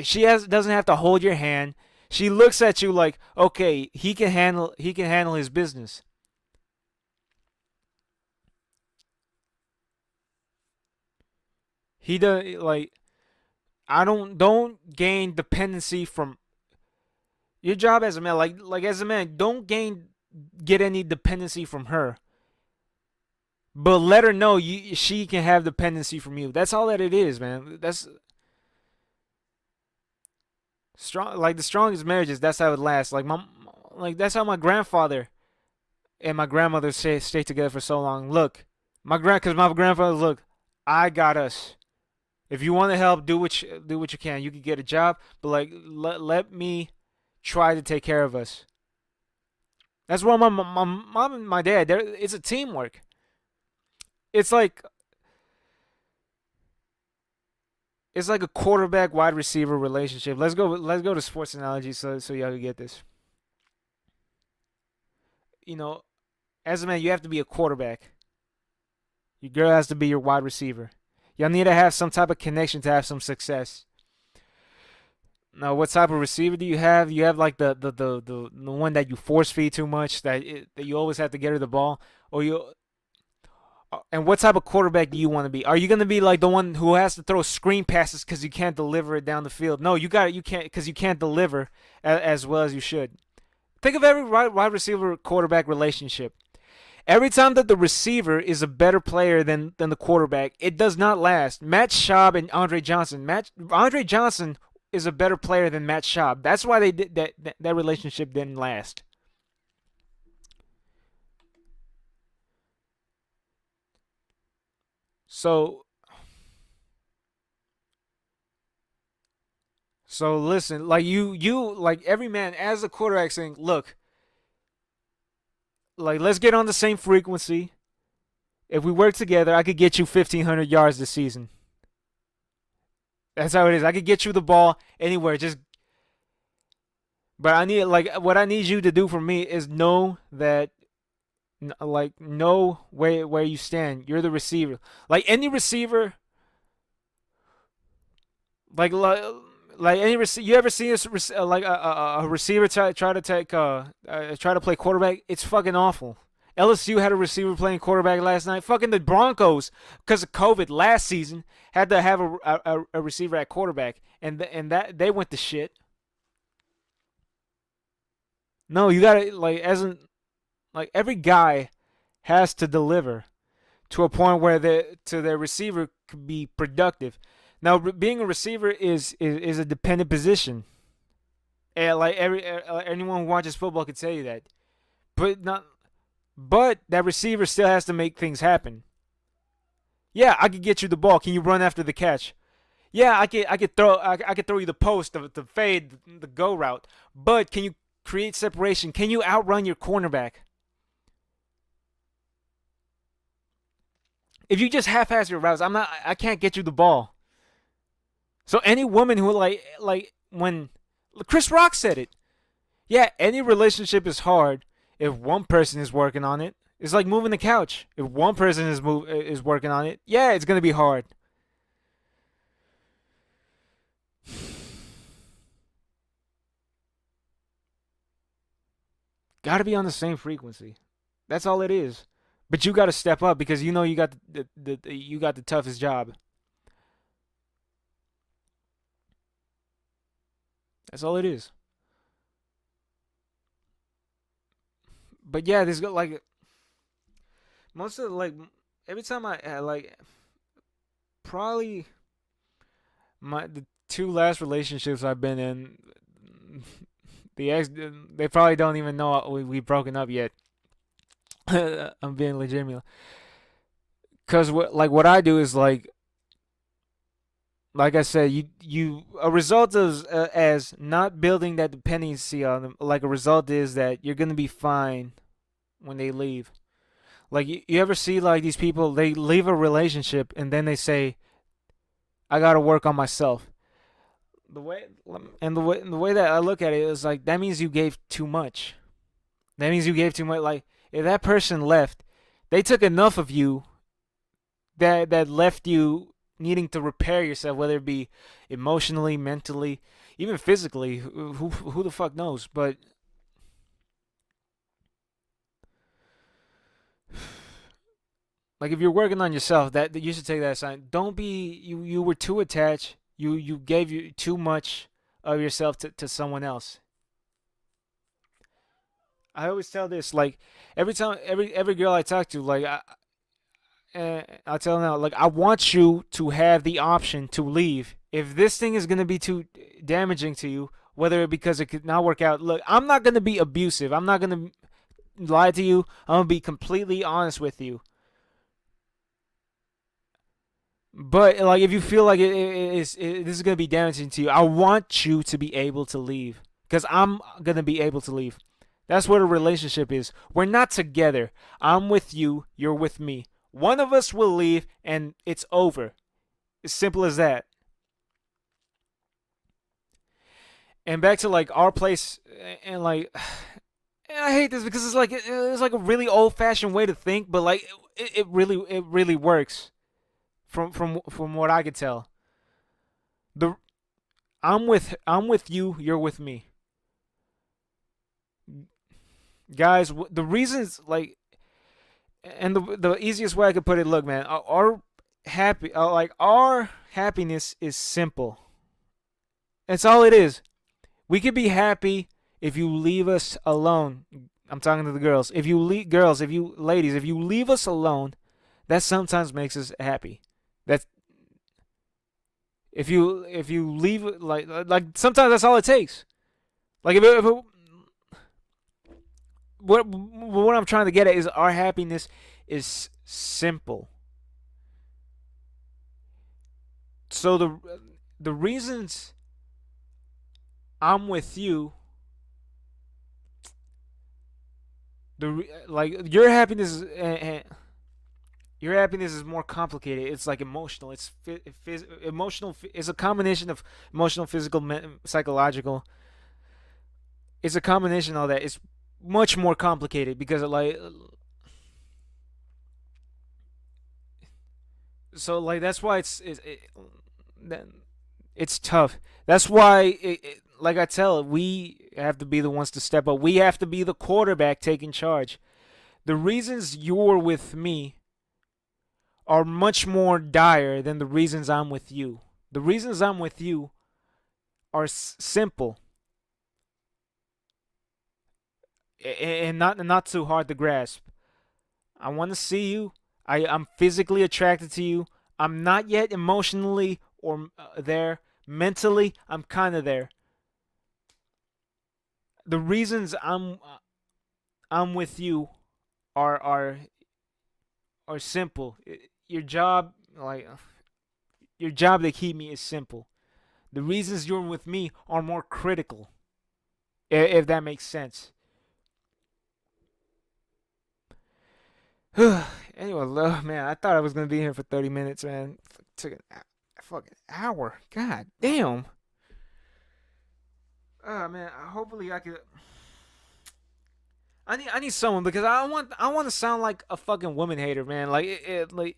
she has doesn't have to hold your hand. She looks at you like, okay, he can handle his business. He does like I don't gain dependency from your job as a man. Like as a man, don't get any dependency from her. But let her know she can have dependency from you. That's all that it is, man. That's strong. Like the strongest marriages, that's how it lasts. Like that's how my grandfather and my grandmother stayed together for so long. Look, because my grandfather, look, I got us. If you want to help, do what you can. You can get a job, but like let me try to take care of us. That's why my mom and my dad. It's a teamwork. It's like it's like a quarterback wide receiver relationship. Let's go to sports analogy so y'all can get this. You know, as a man, you have to be a quarterback. Your girl has to be your wide receiver. Y'all need to have some type of connection to have some success. Now, what type of receiver do you have? You have like the one that you force feed too much, that you always have to get her the ball, or you. And what type of quarterback do you want to be? Are you going to be like the one who has to throw screen passes because you can't deliver it down the field? No, you can't because you can't deliver as well as you should. Think of every wide receiver quarterback relationship. Every time that the receiver is a better player than the quarterback, it does not last. Matt Schaub and Andre Johnson. Andre Johnson is a better player than Matt Schaub. That's why they did that relationship didn't last. So listen, like you like every man as a quarterback saying, look, like let's get on the same frequency. If we work together, I could get you 1,500 yards this season. That's how it is. I could get you the ball anywhere. But I need like what I need you to do for me is know that like know where you stand. You're the receiver. Like any receiver, like like any you ever see like a receiver try to take try to play quarterback? It's fucking awful. LSU had a receiver playing quarterback last night. Fucking the Broncos, because of COVID last season, had to have a receiver at quarterback, and that they went to shit. No, you gotta like as in like every guy has to deliver to a point where their receiver could be productive. Now, being a receiver is a dependent position. And like anyone who watches football could tell you that. But not but that receiver still has to make things happen. Yeah, I could get you the ball. Can you run after the catch? Yeah, I could throw you the post, the fade, the go route. But can you create separation? Can you outrun your cornerback? If you just half-ass your routes, I can't get you the ball. So any woman who like when Chris Rock said it, yeah, any relationship is hard if one person is working on it. It's like moving the couch. If one person is working on it, yeah, it's gonna be hard. Got to be on the same frequency. That's all it is. But you got to step up because you know you got you got the toughest job. That's all it is. But yeah, this go like most of like every time I like probably the two last relationships I've been in, The ex, they probably don't even know we've broken up yet. I'm being legitimate. Cause what I do is like I said, you a result of as not building that dependency on them. Like a result is that you're gonna be fine when they leave. Like you ever see like these people, they leave a relationship and then they say, "I gotta work on myself." The way the way that I look at it is like that means you gave too much. That means you gave too much. Like if that person left, they took enough of you that left you needing to repair yourself, whether it be emotionally, mentally, even physically. Who the fuck knows? But like if you're working on yourself, that you should take that sign. Don't be you were too attached. You gave you too much of yourself to someone else. I always tell this like every time every girl I talk to like I'll tell them now like I want you to have the option to leave if this thing is gonna be too damaging to you. Whether because it could not work out. Look, I'm not gonna be abusive. I'm not gonna lie to you. I'm gonna be completely honest with you. But like, if you feel like this is gonna be damaging to you, I want you to be able to leave because I'm gonna be able to leave. That's what a relationship is. We're not together. I'm with you. You're with me. One of us will leave, and it's over. As simple as that. And back to like our place, and like, and I hate this because it's like a really old fashioned way to think, but like it really works from what I could tell. The I'm with you, you're with me. Guys, the reasons like and the easiest way I could put it, look man, our happiness is simple. That's all it is. We could be happy if you leave us alone. I'm talking to the girls. If you girls, if you ladies, if you leave us alone, that sometimes makes us happy. That's if you leave like sometimes that's all it takes. Like if what I'm trying to get at is our happiness is simple. So the reasons I'm with you, like your happiness is more complicated. It's like emotional. Emotional. It's a combination of emotional, physical, psychological. It's a combination of all that. It's much more complicated because like that's why it's tough. That's why like I tell we have to be the ones to step up. We have to be the quarterback taking charge. The reasons you're with me are much more dire than the reasons I'm with you. The reasons I'm with you are simple and not too hard to grasp. I want to see you. I'm physically attracted to you. I'm not yet emotionally or there. Mentally, I'm kind of there. The reasons I'm with you are are simple. Your job, like your job to keep me, is simple. The reasons you're with me are more critical, if that makes sense. Anyway, man, I thought I was gonna be here for 30 minutes, man. Took a fucking hour. God damn. Man, hopefully I could. I need someone because I want to sound like a fucking woman hater, man. Like like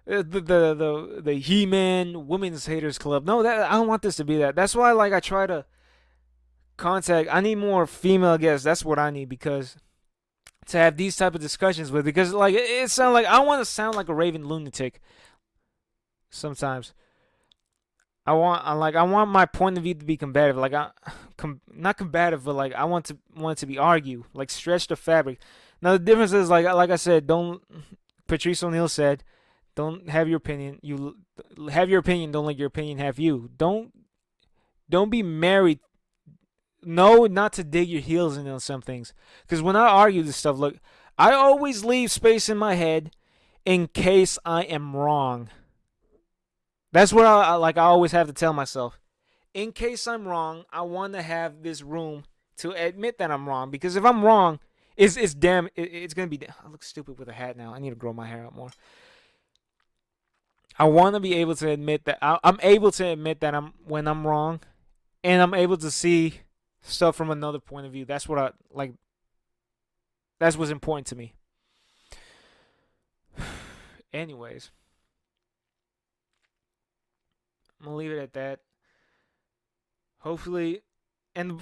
the He Man Women's Haters Club. No, that I don't want this to be that. That's why like I try to contact. I need more female guests. That's what I need because to have these type of discussions with because like it sounds like I want to sound like a raving lunatic sometimes. I want my point of view to be combative. Like not combative, but like I want it to be argue, like stretch the fabric. Now the difference is like I said, don't. Patrice O'Neill said, "Don't have your opinion. You have your opinion. Don't let your opinion have you. Don't be married. know not to dig your heels in on some things. Because when I argue this stuff, look, I always leave space in my head in case I am wrong. That's what I always have to tell myself. In case I'm wrong, I want to have this room to admit that I'm wrong. Because if I'm wrong, it's gonna be. I look stupid with a hat now. I need to grow my hair out more. I want to be able to admit that I'm able to admit that when I'm wrong, and I'm able to see stuff from another point of view. That's what I like. That's what's important to me. Anyways, I'm gonna leave it at that. Hopefully, and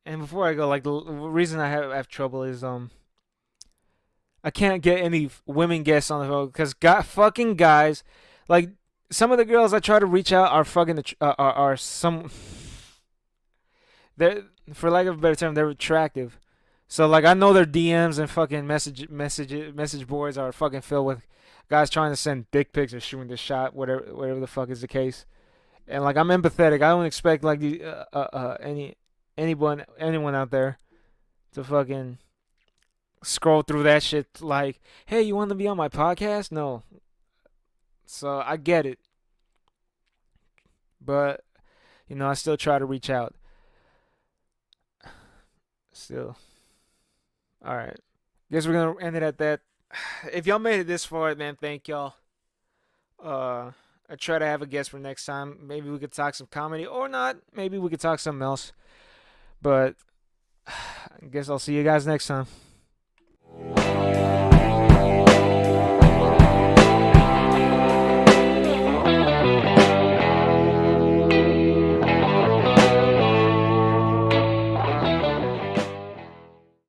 and before I go, like the reason I have trouble is I can't get any women guests on the phone because fucking guys, like some of the girls I try to reach out are fucking are some. They're, for lack of a better term, they're attractive. So like I know their DMs and fucking message boards are fucking filled with guys trying to send dick pics or shooting the shot, whatever the fuck is the case. And like I'm empathetic. I don't expect like anyone out there to fucking scroll through that shit like, hey, you want to be on my podcast? No. So I get it, but I still try to reach out. Still, all right. Guess we're gonna end it at that. If y'all made it this far, man, thank y'all. I try to have a guest for next time. Maybe we could talk some comedy or not. Maybe we could talk something else. But I guess I'll see you guys next time.